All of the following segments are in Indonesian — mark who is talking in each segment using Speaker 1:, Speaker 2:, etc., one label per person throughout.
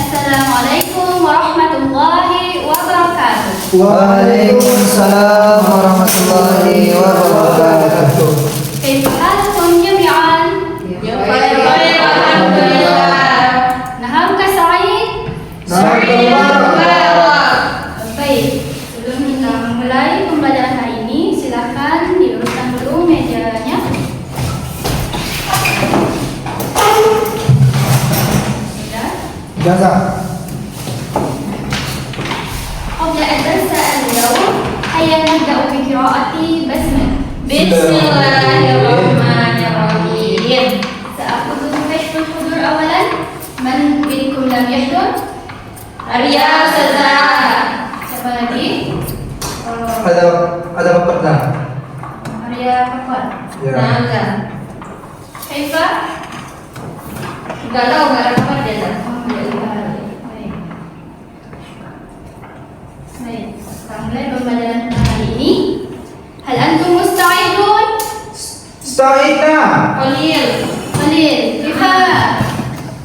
Speaker 1: Assalamualaikum warahmatullahi wabarakatuh.
Speaker 2: Waalaikumsalam warahmatullahi wabarakatuh.
Speaker 1: Kaifa halukum jami'an?
Speaker 3: Baik, alhamdulillah.
Speaker 1: Naham ka Sa'id? Baik, sebelum kita memulai pembelajaran hari ini, silakan diluruskan dulu mejanya. Sudah?
Speaker 2: Jaza.
Speaker 1: قبل الدرس اليوم هيا نبدأ بقراءة بسمة.
Speaker 3: Bismillahirrahmanirrahim.
Speaker 1: سأخذ كشف الحضور أولا. من منكم لم يحضر؟
Speaker 3: Arya Ustazah.
Speaker 1: Siapa lagi?
Speaker 2: Ada bapak dah.
Speaker 1: Arya Kafar.
Speaker 2: Ya.
Speaker 3: Naga.
Speaker 1: Kaifa?
Speaker 3: Enggak tahu enggak ada kabar dia dah.
Speaker 1: Baik. Baik. Kita mulai pembelajaran kita hari ini. Hal antum musta'idun?
Speaker 2: Sta'idna.
Speaker 3: Khalil.
Speaker 1: Khalil, Kaifa?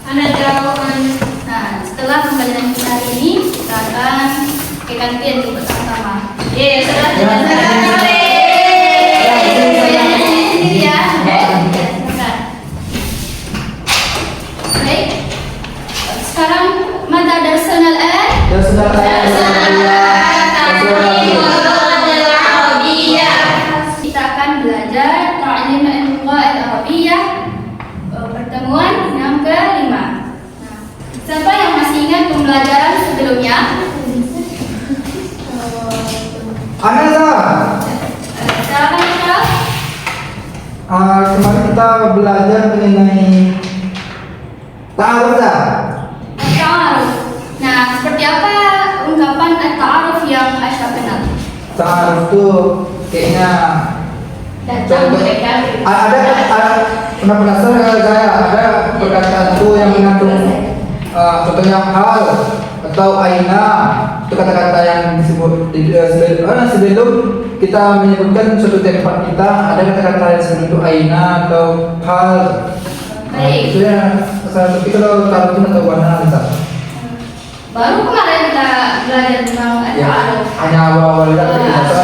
Speaker 3: Ana jawaban.
Speaker 1: Nah, setelah pembelajaran kita hari ini, kita akan ke kantin untuk bersama-sama.
Speaker 3: Ye, sudah
Speaker 2: Ya.
Speaker 1: Sendiri ya. Silakan. Baik. Sekarang mada darsana al-an.
Speaker 2: Ya sudah.
Speaker 1: Kita akan belajar ta'lim al-lugha al-arabiyyah, pertemuan yang ke-5. Nah, siapa yang masih ingat pembelajaran sebelumnya?
Speaker 2: Ana dah.
Speaker 1: Silakan Syaf.
Speaker 2: Kemarin kita belajar mengenai ta'aruf dah.
Speaker 1: Ta'aruf. Nah, seperti apa ungkapan ta'aruf yang Aisyah kenal?
Speaker 2: Ta'aruf tu kayaknya
Speaker 1: Datang mereka.
Speaker 2: pernah penasaran saya ada perkataan tu yang mengandung contohnya hal atau aina, itu kata-kata yang disebut sebelum kita menyebutkan suatu tempat kita ada kata-kata yang sebelum itu aina atau hal.
Speaker 1: Baik.
Speaker 2: Itu ya tapi kalau taruh itu atau warna kita.
Speaker 1: Baru kemarin kita belajar tentang
Speaker 2: Ya,
Speaker 1: ta'aruf.
Speaker 2: hanya awal-awal kita.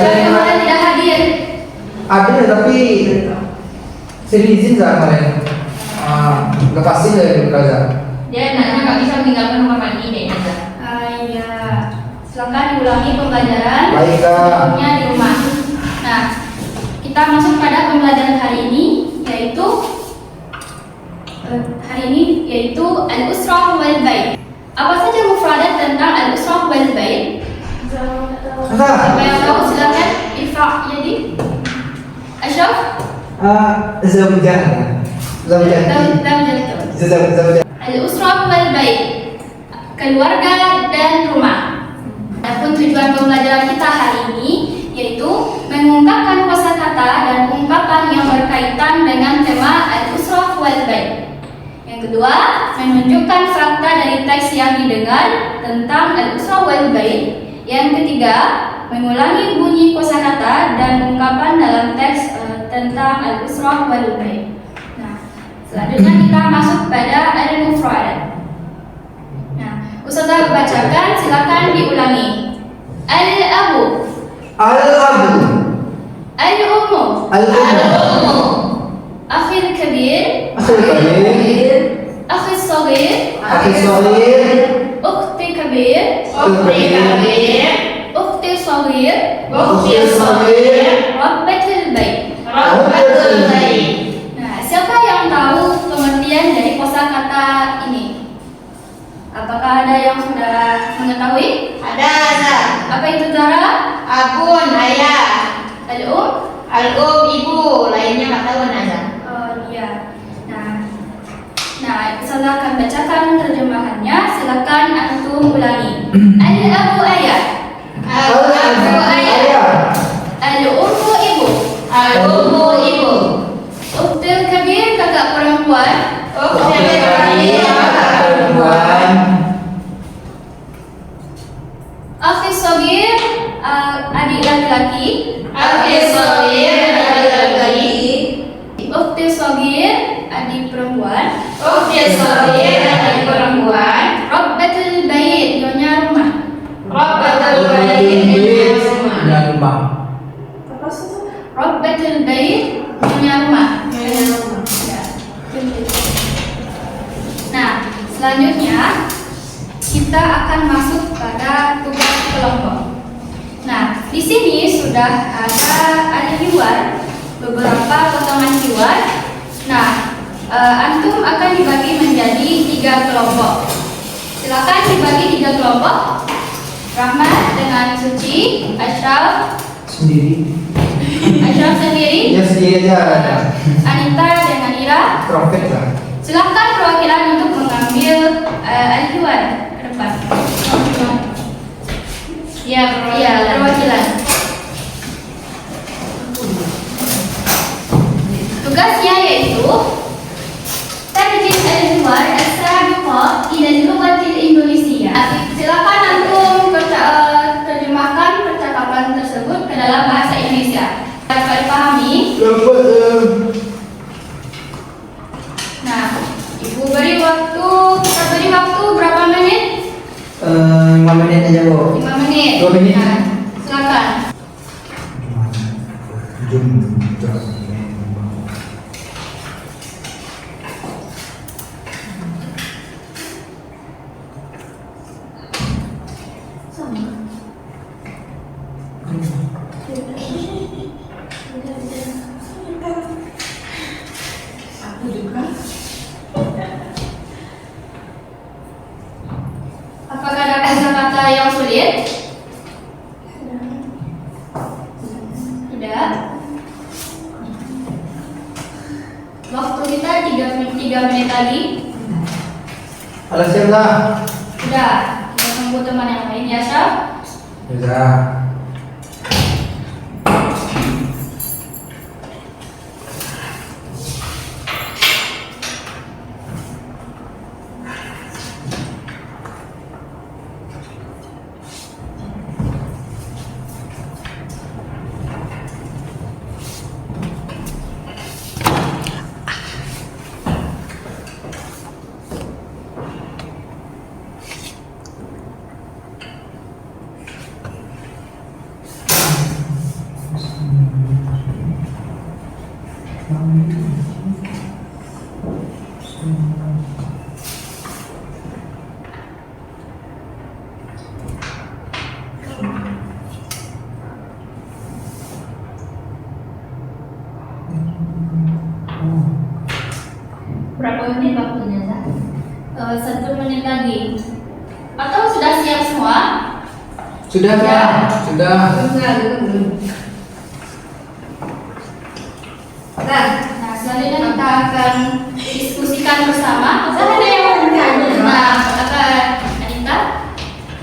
Speaker 1: Yang kemarin tidak hadir.
Speaker 2: Ada tapi saya izin saya kemarin. Lepasin dari kerja.
Speaker 3: Dia anaknya nggak bisa meninggalkan rumah mandi deh Naga.
Speaker 1: Iya. Silakan diulangi pembelajaran
Speaker 2: Baik, Kak.
Speaker 1: sebelumnya di rumah. Nah, kita masuk pada pembelajaran hari ini yaitu al-usrah wal bait. Apa saja mufradat tentang al-usrah wal bait? Siapa yang tahu silakan irfa yadi. Ashraf?
Speaker 2: Zawjan.
Speaker 1: Al-usrah wal bait, keluarga dan rumah. Adapun tujuan pembelajaran kita hari ini yaitu mengungkapkan kosakata dan ungkapan yang berkaitan dengan tema al-usrah wal bait. Yang kedua, menunjukkan fakta dari teks yang didengar tentang al-usrah wal bait. Yang ketiga, mengulangi bunyi kosakata dan ungkapan dalam teks tentang al-usrah wal bait. Nah, selanjutnya kita masuk pada al-mufradat. Nah, Ustazah bacakan, silakan diulangi. Al-abu,
Speaker 2: Al-abu.
Speaker 1: al-ummu,
Speaker 2: Al-ummu.
Speaker 1: akhil kabir,
Speaker 2: Al-kabir.
Speaker 1: akhil saghir,
Speaker 2: Al-saghir.
Speaker 1: ukhti kabir,
Speaker 3: Ukhti kabir.
Speaker 1: ukhti saghir,
Speaker 3: Ukhti saghir.
Speaker 1: rabbatul bait.
Speaker 3: Rabbatul bait.
Speaker 1: Nah, siapa yang tahu pengertian dari kosakata ini? Apakah ada yang sudah mengetahui?
Speaker 3: Ada Azah.
Speaker 1: Apa itu Zara?
Speaker 3: Abun ayah.
Speaker 1: Al-um?
Speaker 3: Al-um ibu. Lainnya nggak tahu Nazah.
Speaker 1: Oh iya. Nah, saya akan bacakan terjemahannya. Silakan antum ulangi. Al-abu ayah,
Speaker 3: Al-abu ayah.
Speaker 1: al-ummu ibu,
Speaker 3: Al-ummu ibu.
Speaker 1: ukhtul kabir kakak perempuan,
Speaker 3: Ukhti kabir.
Speaker 2: Perempuan.
Speaker 1: akhi saghir adik laki-laki,
Speaker 3: Ukhti saghir. Laki-laki.
Speaker 1: ukhti saghir adik perempuan,
Speaker 3: Ukhti saghir. Adik perempuan.
Speaker 1: rabbatul kita akan masuk pada tugas kelompok. Nah, di sini sudah ada hiwar, beberapa potongan hiwar. Nah, antum akan dibagi menjadi 3 kelompok. Silakan dibagi 3 kelompok. Rahmat dengan Suci, Ashraf
Speaker 2: Sendiri.
Speaker 1: sendiri,
Speaker 2: Ya sendiri aja.
Speaker 1: Anita dengan Ira.
Speaker 2: Trompet lah.
Speaker 1: Silakan perwakilan untuk mengambil al-hiwar ke depan.
Speaker 3: Ya,
Speaker 1: Perwakilan. Tugasnya yaitu tarjih al-hiwar as-sabiqah ila al-lughatil Indonesia. Silakan antum terjemahkan percakapan tersebut ke dalam bahasa Indonesia. Dapat dipahami? Nah, Ibu kita beri waktu berapa menit?
Speaker 2: 5 menit aja, Bu.
Speaker 1: 5 menit.
Speaker 2: 2 menit.
Speaker 1: Nah, silakan. Apakah ada kata-kata yang sulit? Tidak. Waktu kita 3 menit lagi.
Speaker 2: Alas siap lah.
Speaker 1: Sudah. Kita tunggu teman yang lain ya, Syaf.
Speaker 2: Ya.
Speaker 3: berapa menit waktunya, Zah?
Speaker 1: 1 menit lagi. Atau sudah siap semua?
Speaker 2: Sudah, Kak. Sudah.
Speaker 3: Nah,
Speaker 1: Selanjutnya kita akan diskusikan bersama.
Speaker 3: ada yang mau bertanya?
Speaker 1: Nah, katakan Anita.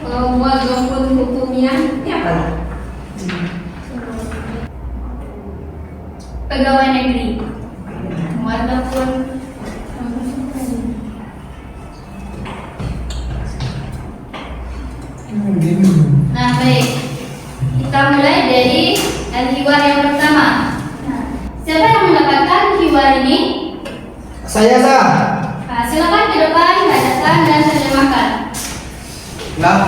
Speaker 3: Walaupun hukumnya ini apa?
Speaker 1: Pegawai negeri. Walaupun Nah, baik. Kita mulai dari hiwar yang pertama. Nah, siapa yang mendapatkan hiwar ini?
Speaker 2: Saya, Sah.
Speaker 1: Nah, silakan ke depan, bacakan dan terjemahkan.
Speaker 2: Lah.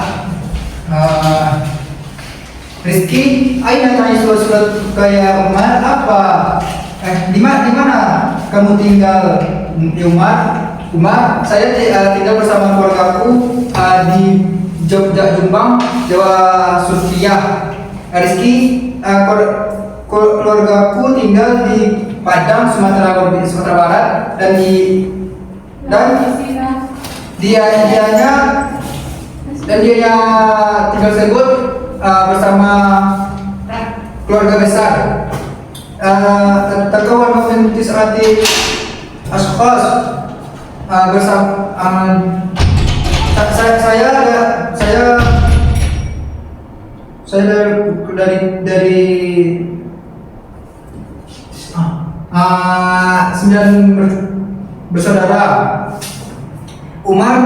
Speaker 2: Rizky, aina ta'isu surat kayak Umar apa? Di mana kamu tinggal di Umar, saya tinggal bersama keluargaku di Jogja, Jombang, Jawa Suriah. Rizky, keluargaku tinggal di Padang, Sumatera Barat, dan dianya tinggal tersebut bersama keluarga besar. Terkawan membentis arti askhas bersama saya dari 9 bersaudara. Umar,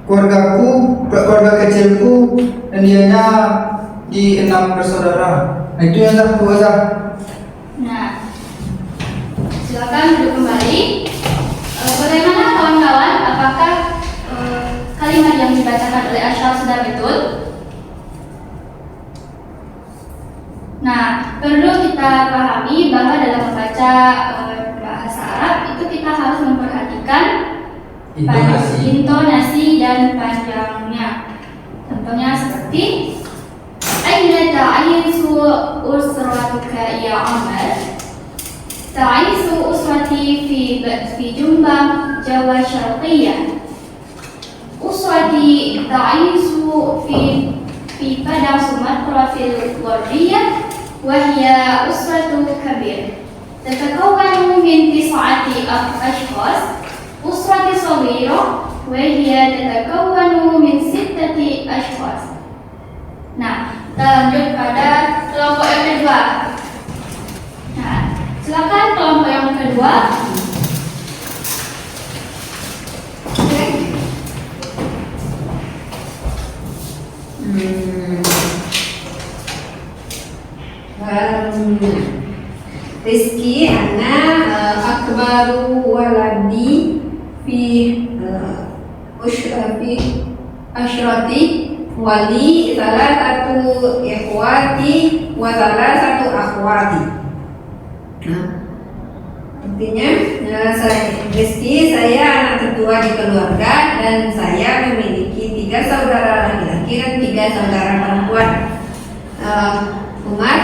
Speaker 2: keluarga kecilku, dan dianya di 6 bersaudara. Nah, itu yang aku rasa.
Speaker 1: Nah, silakan duduk kembali. Bagaimana kawan-kawan? Apakah kalimat yang dibacakan oleh Ashraf sudah betul? Nah, perlu kita pahami bahwa dalam membaca bahasa Arab itu kita harus memperhatikan intonasi dan panjangnya. Contohnya seperti Aina ta'isu usratuka ya Amar? Ta'isu usrati fi Jombang, Jawa Syarqiyah. Usrati ta'isu fi Padang Sumatera fil Gharbiyah, wa hiya usratu kabir. Tatakawwanu min 9 ashkhas. Usrati saghira wa hiya tatakawwanu min 6 ashkhas. Nah, kita lanjut pada kelompok yang kedua. Nah, silakan kelompok yang kedua.
Speaker 3: Rizki ana akbaru waladi fi asyrati wali salah satu ikhwati wa salah satu akhwati. Nah, artinya Rizki saya anak tertua di keluarga dan saya memiliki 3 saudara laki-laki dan 3 saudara perempuan. Umar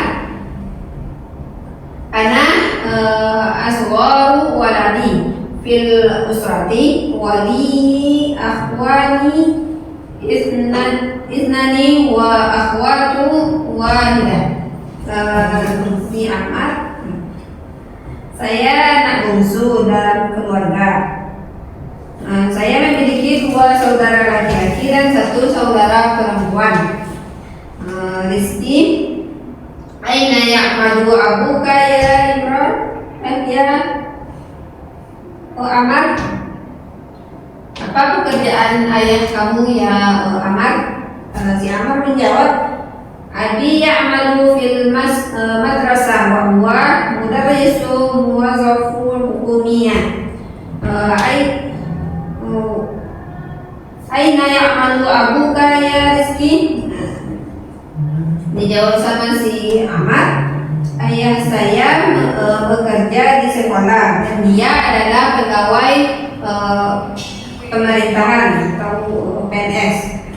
Speaker 3: ana asgharu waladi fil usrati wali akhwani isnani wa akhwatu wahidah. Si Ahmad, saya anak bungsu dalam keluarga. Saya memiliki 2 saudara laki-laki dan 1 saudara perempuan. Rizki, aina ya'malu abuka ya Imran? Amar, apa pekerjaan ayah kamu ya Amar? Si Amar menjawab, abi ya'malu fil madrasah wa huwa mudarrisu muwazzafun hukumiyah. Aina ya'malu abuka ya Rizki? Dijawab sama si Ahmad, ayah saya bekerja di sekolah dan dia adalah pegawai pemerintahan atau PNS.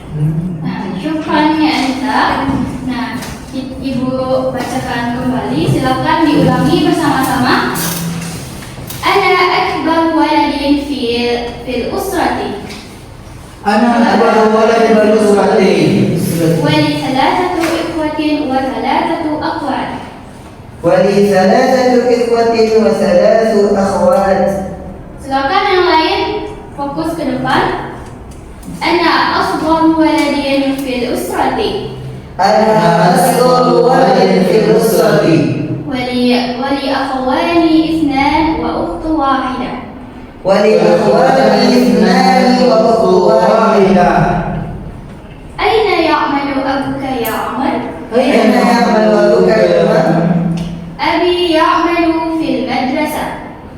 Speaker 1: Nah, syukran ya Anita. Nah, Ibu bacakan kembali. Silakan diulangi bersama-sama. Ana akbar waladin fil usrati.
Speaker 2: Ana akbar waladin fil usrati.
Speaker 1: Wali thalathatu ikhwatin wa thalathatu akhwat.
Speaker 4: Wali 3 ikhwatin wa 3 akhwat.
Speaker 1: Silakan yang lain fokus ke depan. Ana asghar waladin fil usrati.
Speaker 4: Ana asghar waladin fil usrati.
Speaker 1: Wali akhwani 2 wa ukhtu wahidah.
Speaker 4: Wali akhwani 2 wa ukhtu wahidah.
Speaker 1: Aina ya'malu abuka ya Umar?
Speaker 4: Aina ya'malu abuka ya Umar?
Speaker 1: Abi ya'malu fil madrasah.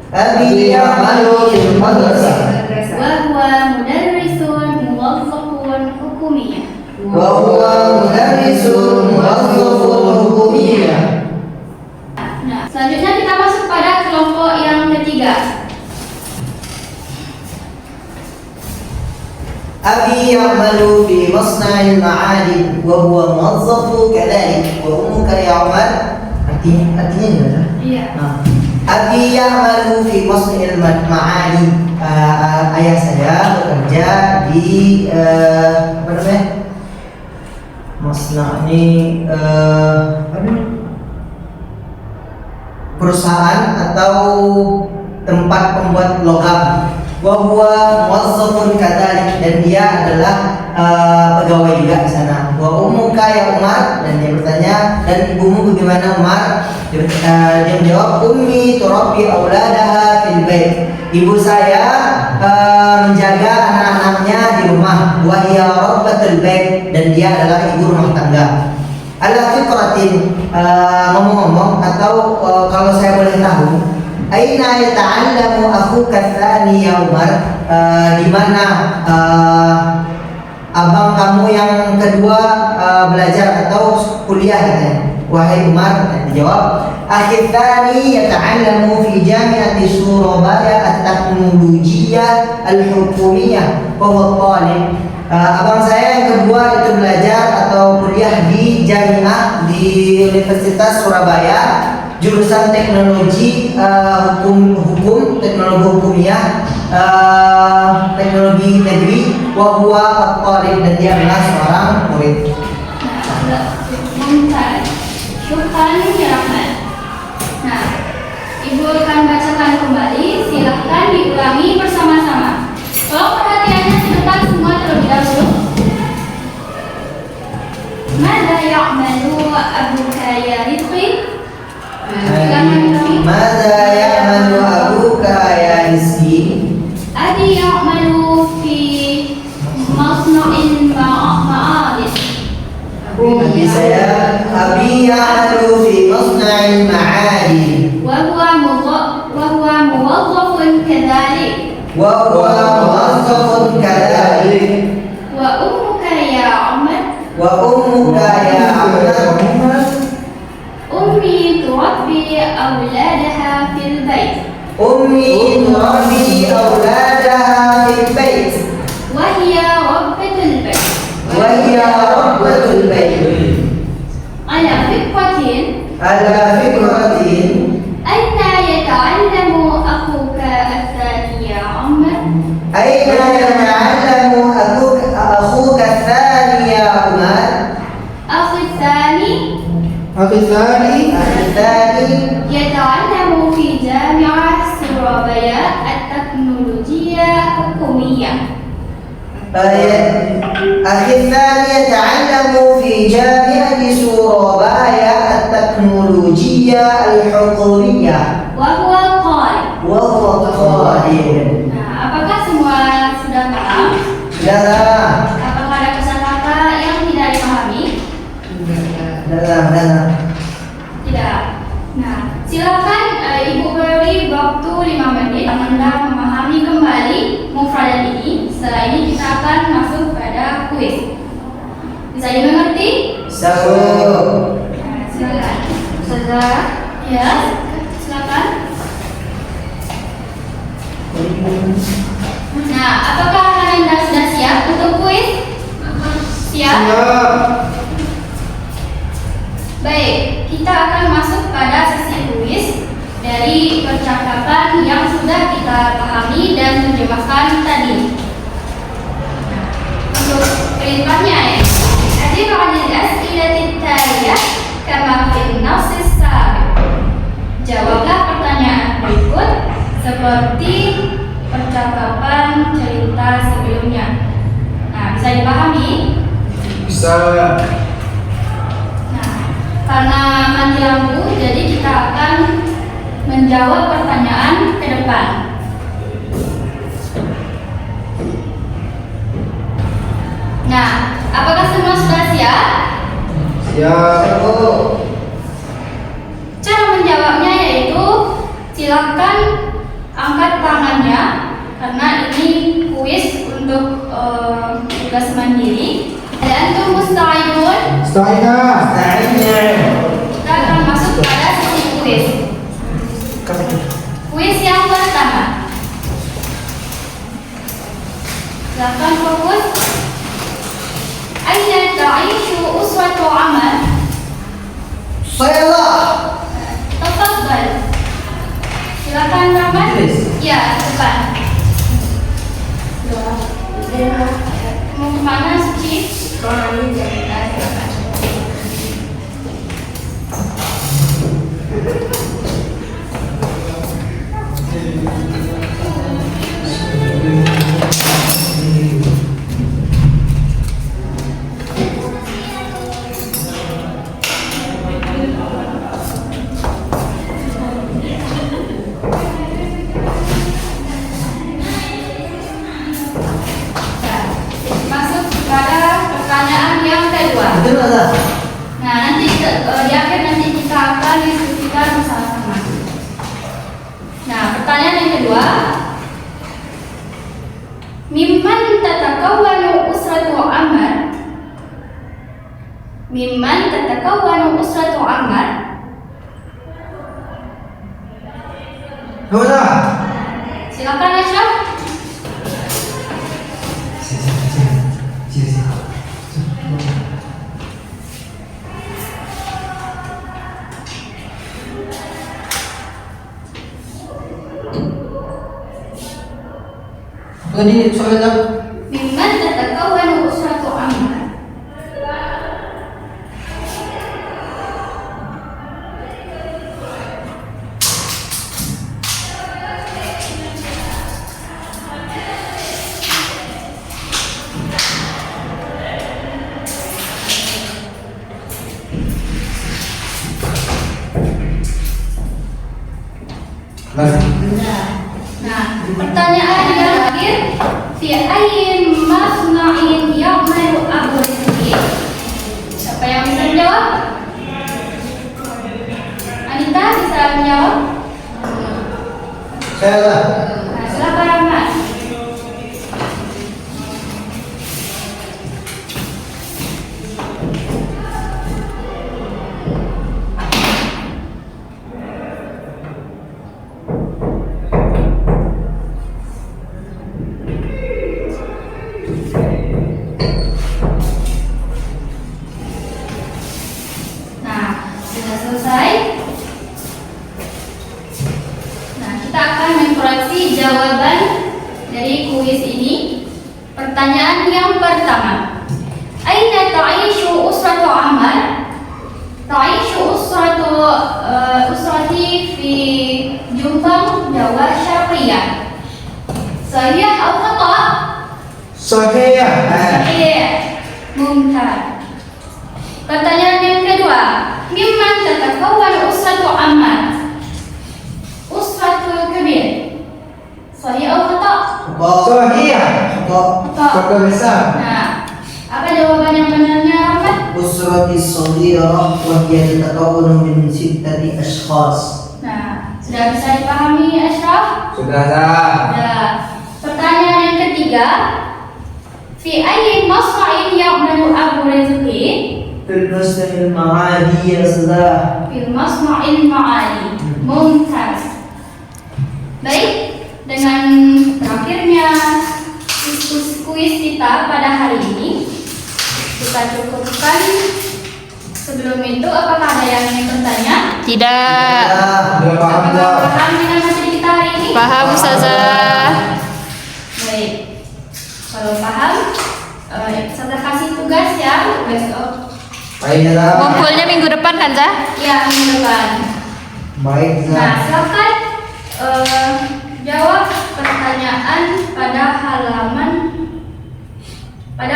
Speaker 4: Abi ya'malu fil madrasah.
Speaker 1: Wa huwa mudarrisun muwazzafun hukumiyah.
Speaker 4: Wa huwa mudarrisun muwazzafun hukumiyah.
Speaker 1: Nah, selanjutnya kita masuk pada kelompok yang ketiga.
Speaker 4: Abi ya'malu fi masna'il ma'adin wa huwa muwazzaf kadhalik wa ummuka ya Umar. Artinya gimana?
Speaker 1: Iya.
Speaker 4: Abi ya'malu fi masna'il ma'adin. Ayah saya bekerja di apa namanya? Masna' ini perusahaan atau tempat pembuat logam. Wa huwa muwazzafun kadzalik, dan dia adalah pegawai juga di sana. Wa ummuka ya Umar, dan dia bertanya, dan ibumu bagaimana Umar? Dia menjawab, ummi turabbi auladaha fil bait. Ibu saya menjaga anak-anaknya di rumah. Wa hiya rabbatul bait, dan dia adalah ibu rumah tangga. Ala fitratin, ngomong-ngomong atau kalau saya boleh tahu, aina yata'allamu akhuka tsani ya Umar? Di mana abang kamu yang kedua belajar atau kuliah katanya? Wahai Umar, dijawab, أخي الثاني يتعلم في جامعة سورابaya التكنولوجية الحكومية وهو الطالب. Abang saya yang kedua itu belajar atau kuliah di Jamiah di Universitas Surabaya, jurusan teknologi hukum teknologi hukumiyah, teknologi negeri, wa huwa at-talib, dan dia adalah seorang murid.
Speaker 1: Mumtaz. Syukran ya Rahman. Nah, Ibu akan bacakan kembali. Silahkan diulangi bersama-sama. Tolong perhatiannya di depan semua terlebih dahulu. Mada ya'malu abuka ya Rizqi?
Speaker 4: Mada ya'malu abuka ya Rizqi?
Speaker 1: Abi ya'malu fi masna'in ma'adis.
Speaker 4: Abi ya'malu fi masna'il ma'adin.
Speaker 1: wa huwa muwazzafun kadzalik.
Speaker 4: Wa huwa muwazzafun kadzalik.
Speaker 1: Wa ummuka ya Ahmad.
Speaker 4: Wa ummuka ya Ahmad.
Speaker 1: Ummi turabbi awladaha fil bait.
Speaker 4: Ummi turabbi awladaha fil bait.
Speaker 1: Wa hiya rabbatul bait.
Speaker 4: Wa hiya rabbatul bait.
Speaker 1: Ala fiqatin.
Speaker 4: Ala fikratin.
Speaker 1: Aina yata'allamu akhuka ath-thani ya Ahmad?
Speaker 4: أين يتعلم أخوك الثاني يا عمر؟
Speaker 1: Akhi ath-thani
Speaker 4: الثاني
Speaker 1: يتعلم في جامعة سورابيا التكنولوجيا الحكومية.
Speaker 4: أخي الثاني يتعلم في جامعة سورابaya التكنولوجية الحكومية
Speaker 1: وهو قائد.
Speaker 4: وهو قائد.
Speaker 1: Nah, apakah semua sudah paham?
Speaker 4: Sudah.
Speaker 1: Apakah ada kosakata yang tidak dipahami?
Speaker 4: Dalam.
Speaker 1: Tidak. Nah, silakan Ibu beri waktu 5 menit Anda memahami kembali mufradat ini. Setelah ini kita akan masuk pada kuis. Bisa dimengerti?
Speaker 4: Satu.
Speaker 1: Nah, silakan. Ustazah. Ya, silakan. Nah, apakah Anda sudah siap untuk kuis? Siap? Baik, kita akan masuk pada sesi kuis dari percakapan yang sudah kita pahami dan terjemahkan tadi. Untuk perintahnya ya, ajib 'anil as'ilatit taliyah kama fil nassis sabiq. Jawablah pertanyaan berikut seperti percakapan cerita sebelumnya. Nah, bisa dipahami?
Speaker 2: Bisa.
Speaker 1: Nah, karena mati lampu, jadi kita akan menjawab pertanyaan ke depan. Nah, apakah semua sudah siap?
Speaker 2: Siap.
Speaker 1: Cara menjawabnya yaitu silakan angkat tangannya karena ini kuis untuk tugas mandiri. Dan antum musta'idun?
Speaker 2: Sta'ina.
Speaker 1: Kita akan masuk pada sesi kuis. Kuis yang pertama. Silakan fokus. Aina ta'ishu uswatu amal?
Speaker 4: Saya lah.
Speaker 1: Tafadhal. Silakan Rahman. Ya, depan. Mau kemana Suci? Silakan. Masuk kepada pertanyaan yang kedua.
Speaker 4: Betul lah.
Speaker 1: Nah, nanti di akhir nanti kita akan diskusikan bersama-sama. Nah, pertanyaan yang kedua. Mimman tatakawwanu usratu Ammar? Mimman tatakawwanu usratu Ammar?
Speaker 2: Mana?
Speaker 1: Silakan Ashraf.
Speaker 2: Tadi soalnya
Speaker 1: Mimman tatakawwanu usratu Ammar. Nah, pertanyaan yang terakhir, fi ayyi masna'in ya'malu Abu Rizki? Siapa yang bisa menjawab? Anita bisa menjawab?
Speaker 2: saya lah.
Speaker 1: Nah, silakan Rahmat. Nah, sudah selesai. Nah, kita akan mengkoreksi jawaban dari kuis ini. Pertanyaan yang pertama, Aina ta'ishu usratu Ammar? Ta'ishu usrati fi Jombang, Jawa Syarqiyah. Sahih atau khata?
Speaker 2: Sahih.
Speaker 1: Sahih. Mumtaz. Pertanyaan yang kedua, mimman tatakawwan usratu Ammar? Usratu Kabir. Sahih atau khata?
Speaker 2: Sahih.
Speaker 1: Khata.
Speaker 2: Kota besar.
Speaker 1: Nah, apa jawaban yang benarnya, Rahmat?
Speaker 4: Usrati saghirah wa hiya tatakawwanu min 6 ashkhas.
Speaker 1: Nah, sudah bisa dipahami Ashraf?
Speaker 2: Sudah sah.
Speaker 1: Sudah. Pertanyaan yang ketiga, fi ayyi masra'in ya'malu Abu Rizki?
Speaker 4: Fil mustamil ma'adi ya sudah.
Speaker 1: Fil masma'il ma'ali. Mumtaz. Baik, dengan berakhirnya kuis kita pada hari ini, kita cukupkan. Sebelum itu, apakah ada yang ingin bertanya?
Speaker 5: Tidak.
Speaker 2: Sudah paham
Speaker 1: Apakah
Speaker 2: tak?
Speaker 1: paham dengan materi kita hari ini?
Speaker 5: Paham Ustazah.
Speaker 1: Baik, kalau paham, saya kasih tugas ya besok.
Speaker 2: Baik dah.
Speaker 5: Ngumpulnya minggu depan kan, Zah?
Speaker 1: Ya, minggu depan.
Speaker 2: Baik
Speaker 1: Nah,
Speaker 2: dah.
Speaker 1: silakan jawab pertanyaan pada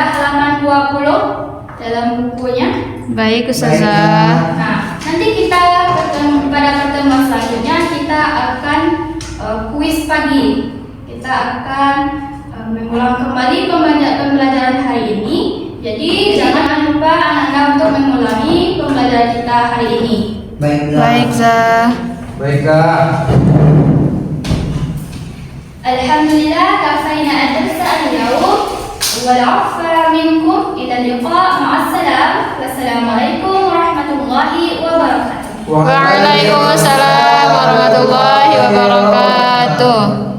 Speaker 1: halaman 20 dalam bukunya.
Speaker 5: Baik Ustazah.
Speaker 1: Nah, nanti kita pada pertemuan selanjutnya kita akan kuis pagi. Kita akan mengulang kembali pembelajaran hari ini. Jadi jangan lupa Anda untuk mengulangi pembelajaran kita hari ini.
Speaker 4: Baiklah.
Speaker 5: Baik Zah.
Speaker 2: Baik kak.
Speaker 1: Alhamdulillah kafayna ad-darsa al-yawm wal 'afwa minkum ila liqa' ma'assalam. Wassalamualaikum warahmatullahi wabarakatuh.
Speaker 5: Waalaikumsalam warahmatullahi wabarakatuh.